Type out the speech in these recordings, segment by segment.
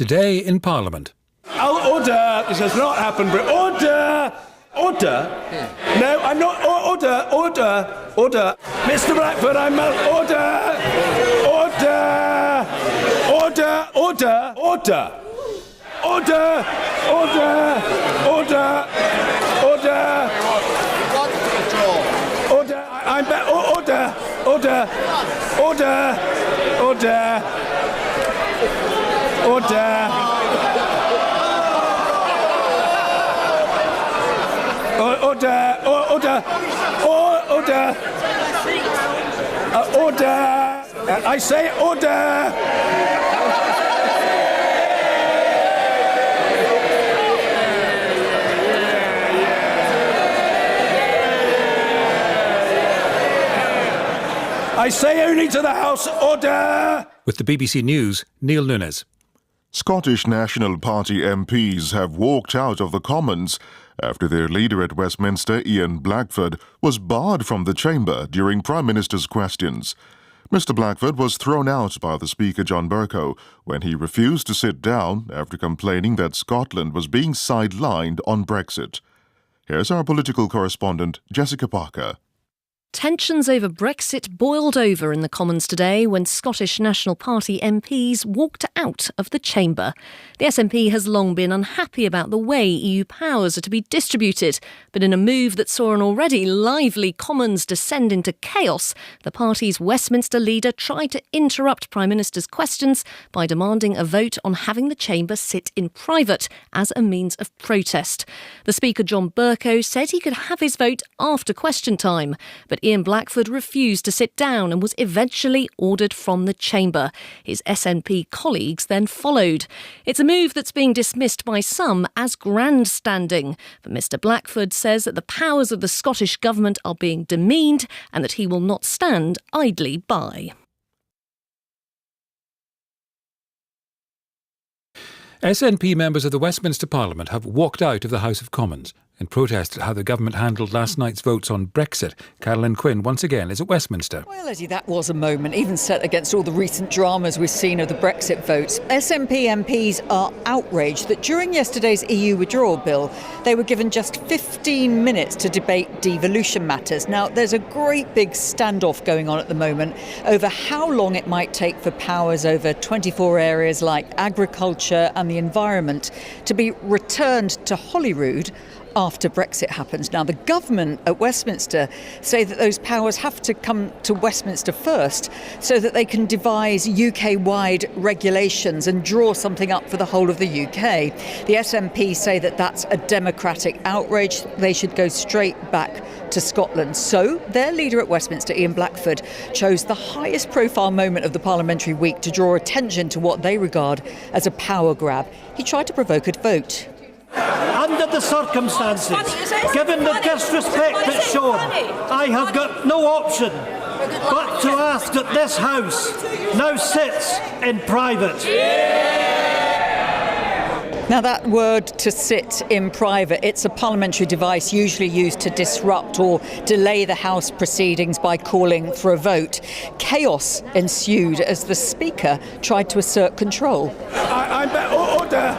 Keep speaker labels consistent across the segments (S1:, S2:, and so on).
S1: Today in Parliament.
S2: Order! This has not happened. Order! Order? No, I'm not. Order! Mr. Blackford, I'm not. Order! I'm back. Order! I say order! I say only to the House, order!
S1: With the BBC News, Neil Nunes.
S3: Scottish National Party MPs have walked out of the Commons after their leader at Westminster, Ian Blackford, was barred from the chamber during Prime Minister's questions. Mr. Blackford was thrown out by the Speaker, John Bercow, when he refused to sit down after complaining that Scotland was being sidelined on Brexit. Here's our political correspondent, Jessica Parker.
S4: Tensions over Brexit boiled over in the Commons today when Scottish National Party MPs walked out of the chamber. The SNP has long been unhappy about the way EU powers are to be distributed, but in a move that saw an already lively Commons descend into chaos, the party's Westminster leader tried to interrupt Prime Minister's questions by demanding a vote on having the chamber sit in private as a means of protest. The Speaker, John Bercow, said he could have his vote after question time, but Ian Blackford refused to sit down and was eventually ordered from the chamber. His SNP colleagues then followed. It's a move that's being dismissed by some as grandstanding, but Mr Blackford says that the powers of the Scottish Government are being demeaned and that he will not stand idly by.
S1: SNP members of the Westminster Parliament have walked out of the House of Commons in protest at how the government handled last night's votes on Brexit. Carolyn Quinn once again is at Westminster.
S5: Well, Eddie, that was a moment, even set against all the recent dramas we've seen of the Brexit votes. SNP MPs are outraged that during yesterday's EU Withdrawal Bill, they were given just 15 minutes to debate devolution matters. Now, there's a great big standoff going on at the moment over how long it might take for powers over 24 areas like agriculture and the environment to be returned to Holyrood after Brexit happens. Now, the government at Westminster say that those powers have to come to Westminster first so that they can devise UK-wide regulations and draw something up for the whole of the UK. The SNP say that that's a democratic outrage. They should go straight back to Scotland. So their leader at Westminster, Ian Blackford, chose the highest profile moment of the parliamentary week to draw attention to what they regard as a power grab. He tried to provoke a vote.
S6: Under the circumstances, given the disrespect that's shown, I have got no option but to ask that this House now sits in private.
S5: Now, that word "to sit in private," it's a parliamentary device usually used to disrupt or delay the House proceedings by calling for a vote. Chaos ensued as the Speaker tried to assert control. Order!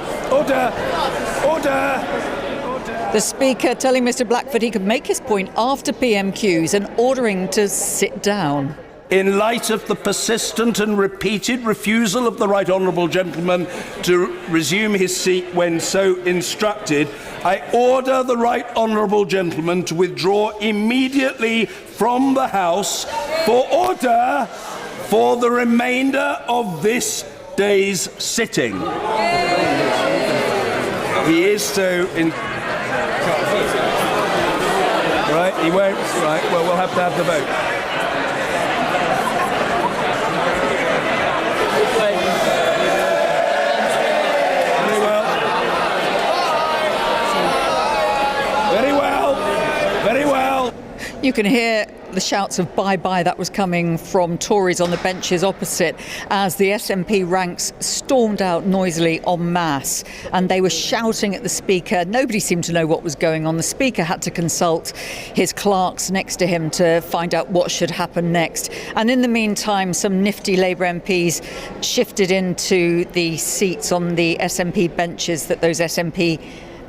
S5: The Speaker telling Mr Blackford he could make his point after PMQs and ordering to sit down.
S2: In light of the persistent and repeated refusal of the Right Honourable Gentleman to resume his seat when so instructed, I order the Right Honourable Gentleman to withdraw immediately from the House for order for the remainder of this day's sitting. He is so in... Right, he won't. Right, well, we'll have to have the vote. Very well.
S5: You can hear the shouts of bye-bye that was coming from Tories on the benches opposite as the SNP ranks stormed out noisily en masse, and they were shouting at the Speaker. Nobody seemed to know what was going on. The Speaker had to consult his clerks next to him to find out what should happen next. And in the meantime, some nifty Labour MPs shifted into the seats on the SNP benches that those SNP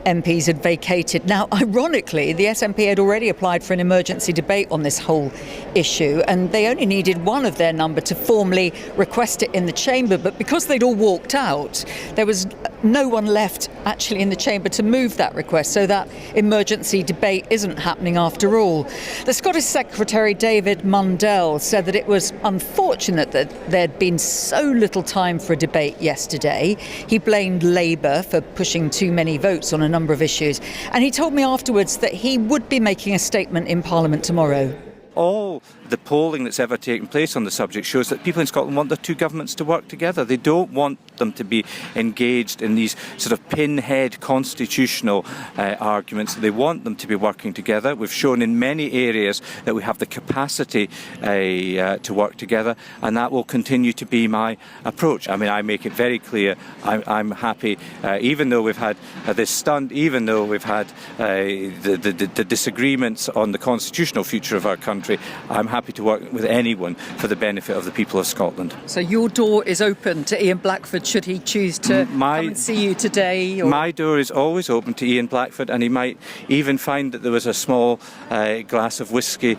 S5: MPs had vacated. Now, ironically, the SNP had already applied for an emergency debate on this whole issue, and they only needed one of their number to formally request it in the chamber. But because they'd all walked out, there was no one left actually in the chamber to move that request, so that emergency debate isn't happening after all. The Scottish Secretary David Mundell said that it was unfortunate that there'd been so little time for a debate yesterday. He blamed Labour for pushing too many votes on a number of issues, and he told me afterwards that he would be making a statement in Parliament tomorrow.
S7: All the polling that's ever taken place on the subject shows that people in Scotland want their two governments to work together. They don't want them to be engaged in these sort of pinhead constitutional arguments. They want them to be working together. We've shown in many areas that we have the capacity to work together, and that will continue to be my approach. I mean, I make it very clear I'm happy, even though we've had this stunt, even though we've had the disagreements on the constitutional future of our country, I'm happy to work with anyone for the benefit of the people of Scotland.
S5: So your door is open to Ian Blackford should he choose to come and see you today? Or?
S7: My door is always open to Ian Blackford, and he might even find that there was a small glass of whisky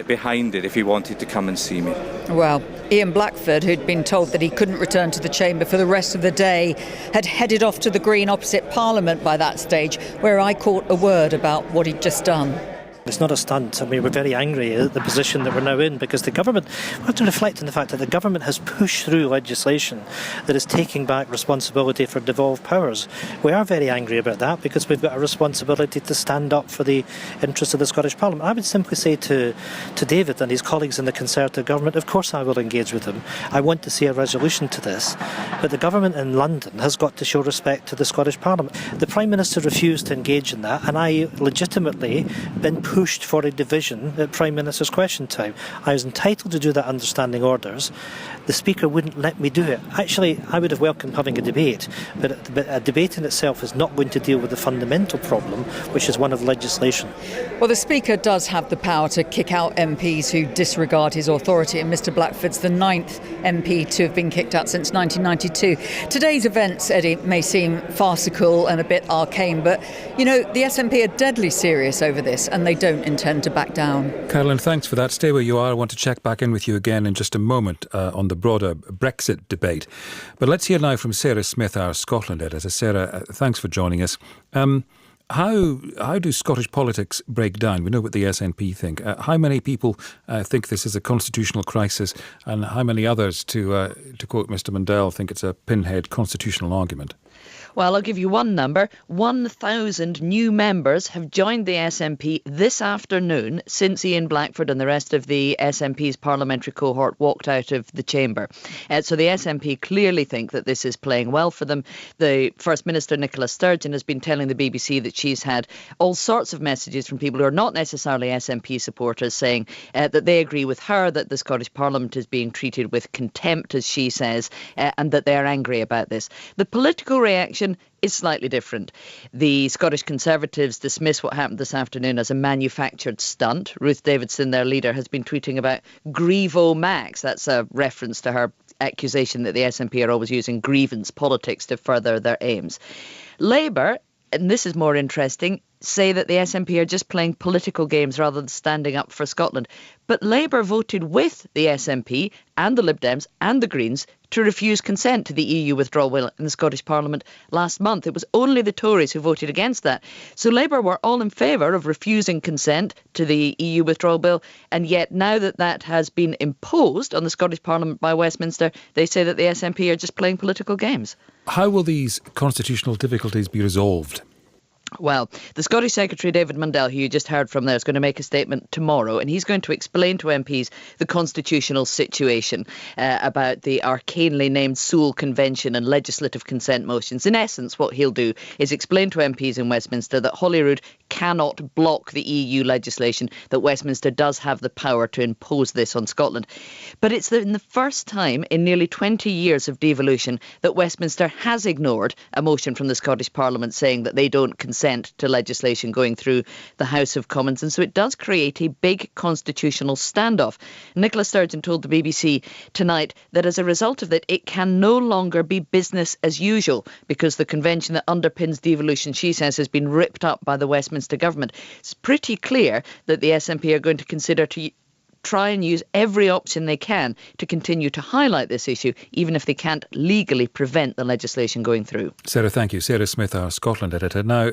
S7: behind it if he wanted to come and see me.
S5: Well, Ian Blackford, who'd been told that he couldn't return to the chamber for the rest of the day, had headed off to the Green opposite Parliament by that stage, where I caught a word about what he'd just done.
S6: It's not a stunt. I mean, we're very angry at the position that we're now in, because the government, we have to reflect on the fact that the government has pushed through legislation that is taking back responsibility for devolved powers. We are very angry about that, because we've got a responsibility to stand up for the interests of the Scottish Parliament. I would simply say to David and his colleagues in the Conservative government, of course I will engage with them. I want to see a resolution to this. But the government in London has got to show respect to the Scottish Parliament. The Prime Minister refused to engage in that, and I legitimately been pushed for a division at Prime Minister's question time. I was entitled to do that under standing orders. The Speaker wouldn't let me do it. Actually, I would have welcomed having a debate, but a debate in itself is not going to deal with the fundamental problem, which is one of legislation.
S5: Well, the Speaker does have the power to kick out MPs who disregard his authority, and Mr Blackford's the 9th MP to have been kicked out since 1992. Today's events, Eddie, may seem farcical and a bit arcane, but, you know, the SNP are deadly serious over this, and they don't intend to back down.
S1: Caroline, thanks for that. Stay where you are. I want to check back in with you again in just a moment on the broader Brexit debate. But let's hear now from Sarah Smith, our Scotland editor. Sarah, thanks for joining us. How do Scottish politics break down? We know what the SNP think. How many people think this is a constitutional crisis, and how many others, to quote Mr Mundell, think it's a pinhead constitutional argument?
S8: Well, I'll give you one number. 1,000 new members have joined the SNP this afternoon since Ian Blackford and the rest of the SNP's parliamentary cohort walked out of the chamber. So the SNP clearly think that this is playing well for them. The First Minister, Nicola Sturgeon, has been telling the BBC that she's had all sorts of messages from people who are not necessarily SNP supporters saying that they agree with her that the Scottish Parliament is being treated with contempt, as she says, and that they're angry about this. The political reaction is slightly different. The Scottish Conservatives dismiss what happened this afternoon as a manufactured stunt. Ruth Davidson, their leader, has been tweeting about Grievo Max. That's a reference to her accusation that the SNP are always using grievance politics to further their aims. Labour, and this is more interesting, say that the SNP are just playing political games rather than standing up for Scotland. But Labour voted with the SNP and the Lib Dems and the Greens to refuse consent to the EU Withdrawal Bill in the Scottish Parliament last month. It was only the Tories who voted against that. So Labour were all in favour of refusing consent to the EU Withdrawal Bill, and yet now that that has been imposed on the Scottish Parliament by Westminster, they say that the SNP are just playing political games.
S1: How will these constitutional difficulties be resolved?
S8: Well, the Scottish Secretary David Mundell, who you just heard from there, is going to make a statement tomorrow, and he's going to explain to MPs the constitutional situation about the arcanely named Sewell Convention and legislative consent motions. In essence, what he'll do is explain to MPs in Westminster that Holyrood cannot block the EU legislation, that Westminster does have the power to impose this on Scotland. But it's the first time in nearly 20 years of devolution that Westminster has ignored a motion from the Scottish Parliament saying that they don't consent to legislation going through the House of Commons. And so it does create a big constitutional standoff. Nicola Sturgeon told the BBC tonight that as a result of that, it can no longer be business as usual because the convention that underpins devolution, she says, has been ripped up by the Westminster government. It's pretty clear that the SNP are going to consider to try and use every option they can to continue to highlight this issue, even if they can't legally prevent the legislation going through.
S1: Sarah, thank you. Sarah Smith, our Scotland editor. Now,